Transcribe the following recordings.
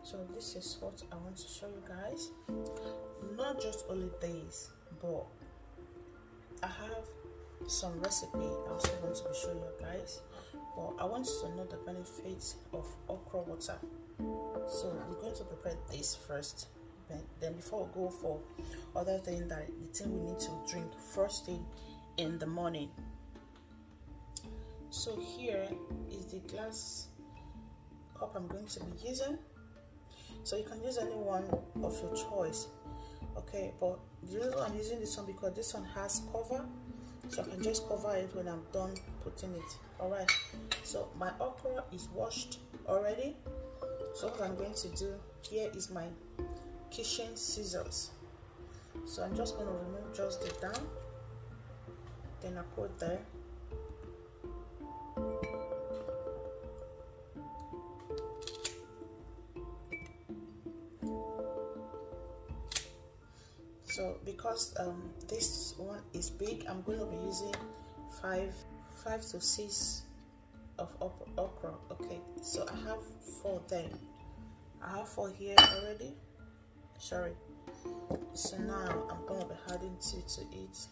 So this is what I want to show you guys. Not just only this, but I have some recipe I also want to be showing you guys. But I want you to know the benefits of okra water. So we're going to prepare this first, then before we go for other thing, that the thing we need to drink first thing in the morning. So here is the glass cup I'm going to be using. So you can use any one of your choice, okay? But the reason I'm using this one because this one has cover, so I can just cover it when I'm done putting it. All right, so my okra is washed already. So what I'm going to do here is my kitchen scissors. So I'm just going to remove just the down, then I put there. So because this one is big, I'm going to be using five to six of okra. Okay, so I have 4 then. I have 4 here already. Sorry. So now I'm going to be adding 2 to it.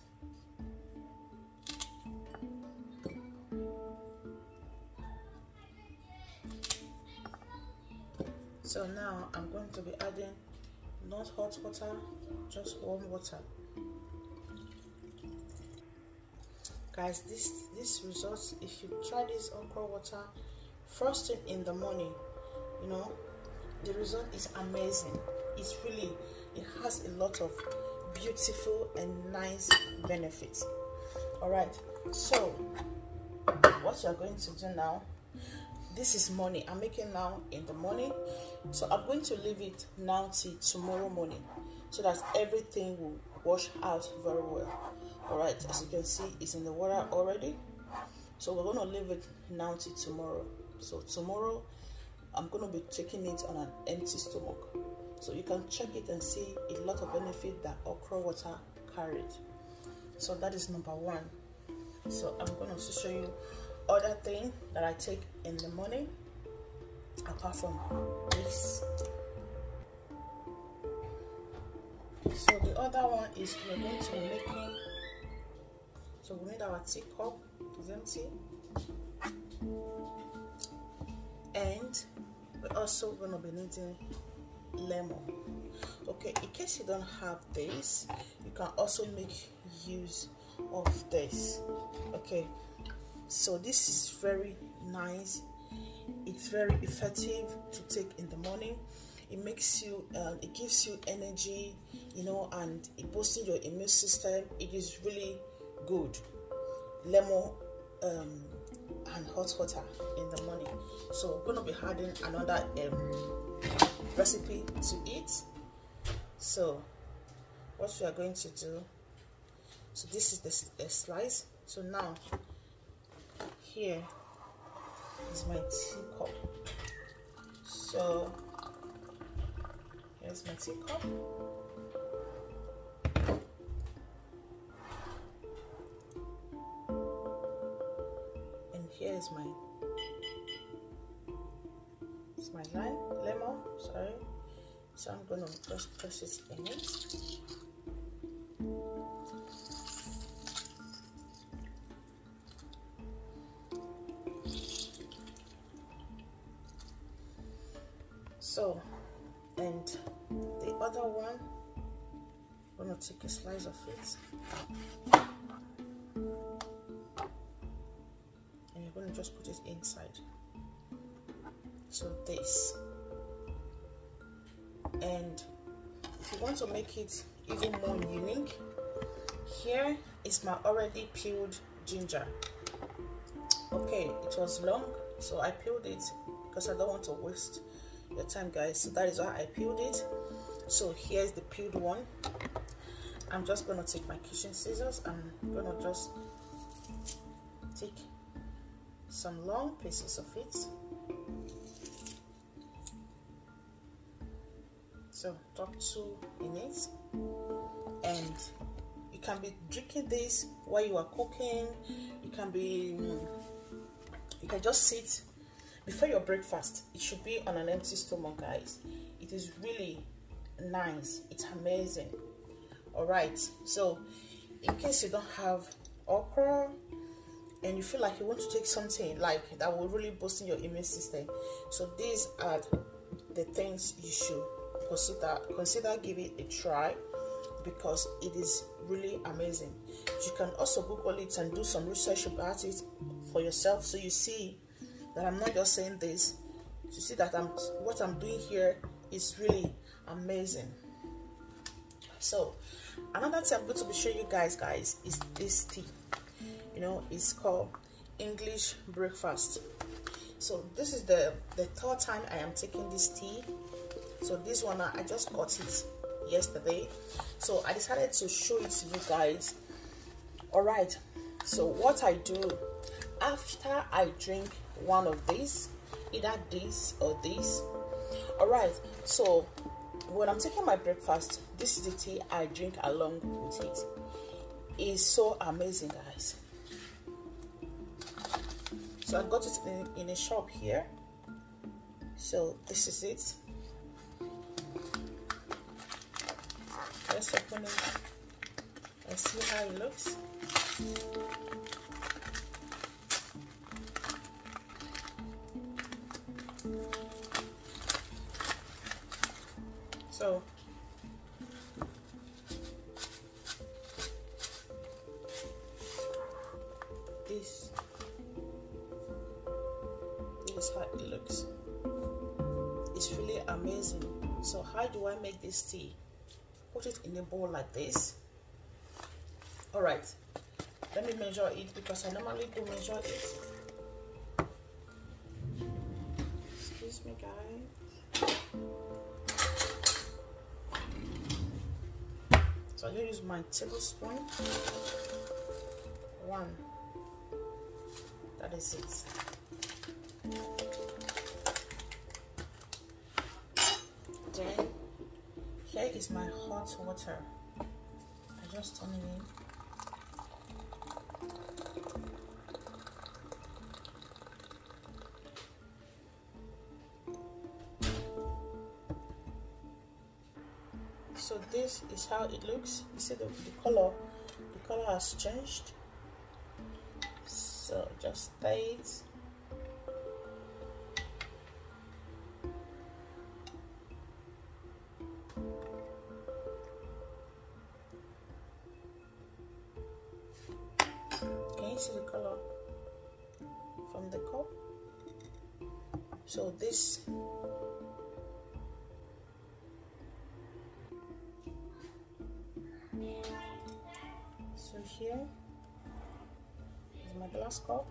So now I'm going to be adding not hot water, just warm water. Guys, this results, if you try this okra water first thing in the morning, you know, the result is amazing. It's really, it has a lot of beautiful and nice benefits. All right, so what you're going to do now, this is morning, I'm making now in the morning, so I'm going to leave it now till tomorrow morning so that everything will wash out very well. All right, as you can see, it's in the water already, so we're going to leave it now till tomorrow. So tomorrow I'm going to be checking it on an empty stomach, so you can check it and see a lot of benefit that okra water carried. So that is number 1. So I'm going to show you other thing that I take in the morning apart from this. So the other one is we're going to be making, so we need our teacup, it's empty, and we're also going to be needing lemon. Okay, in case you don't have this, you can also make use of this. Okay, so this is very nice, it's very effective to take in the morning. It makes you it gives you energy, you know, and it boosts your immune system. It is really good. Lemon and hot water in the morning. So we're going to be adding another recipe to it. So what we are going to do, so this is the slice. So now here is my teacup. So here's my teacup. And here is my lemon, sorry. So I'm gonna just press it in it. So, and the other one, I'm gonna take a slice of it, and you're gonna just put it inside. So this, and if you want to make it even more unique, here is my already peeled ginger. Okay, it was long, so I peeled it because I don't want to waste your time, guys. So that is why I peeled it. So here's the peeled one. I'm just gonna take my kitchen scissors. I'm gonna just take some long pieces of it. So top 2 in it, and you can be drinking this while you are cooking. You can just sit before your breakfast, it should be on an empty stomach, guys. It is really nice. It's amazing. All right, so in case you don't have okra and you feel like you want to take something like that will really boost in your immune system, so these are the things you should consider giving it a try, because it is really amazing. You can also Google it and do some research about it for yourself, so you see that I'm not just saying this, to see that what I'm doing here is really amazing. So another thing I'm going to be showing you guys is this tea. You know, it's called English breakfast. So this is the third time I am taking this tea. So this one I just got it yesterday, so I decided to show it to you guys. All right, so what I do after I drink one of these, either this or this. All right, so when I'm taking my breakfast, this is the tea I drink along with it. It's so amazing, guys. So I got it in a shop here. So this is it. Let's open it and see how it looks. So this is how it looks. It's really amazing. So how do I make this tea? Put it in a bowl like this. All right, let me measure it, because I normally do measure it. Excuse me, guys. So I'm going to use my tablespoon. 1. That is it. Then here is my hot water. I just turn it in. So this is how it looks. You see the color has changed. So just stir it. Can you see the color from the cup? So this here is my glass cup.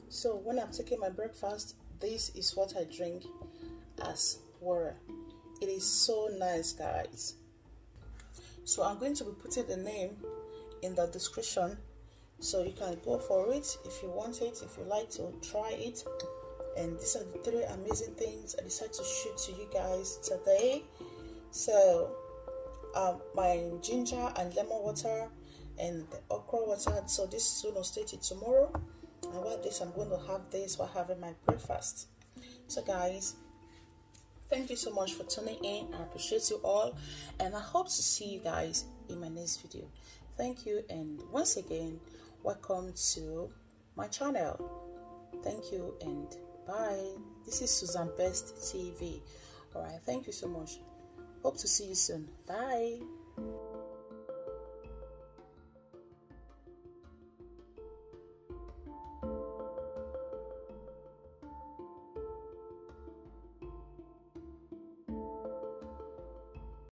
So when I'm taking my breakfast, this is what I drink as water. It is so nice, guys. So I'm going to be putting the name in the description, so you can go for it if you want it, if you like to try it. And these are the 3 amazing things I decided to shoot to you guys today. So my ginger and lemon water and the okra water, so this is going to state it tomorrow. And while this, I'm going to have this while having my breakfast. So guys, thank you so much for tuning in. I appreciate you all, and I hope to see you guys in my next video. Thank you, and once again, welcome to my channel. Thank you and bye. This is Susan Best TV. All right, thank you so much. Hope to see you soon. Bye.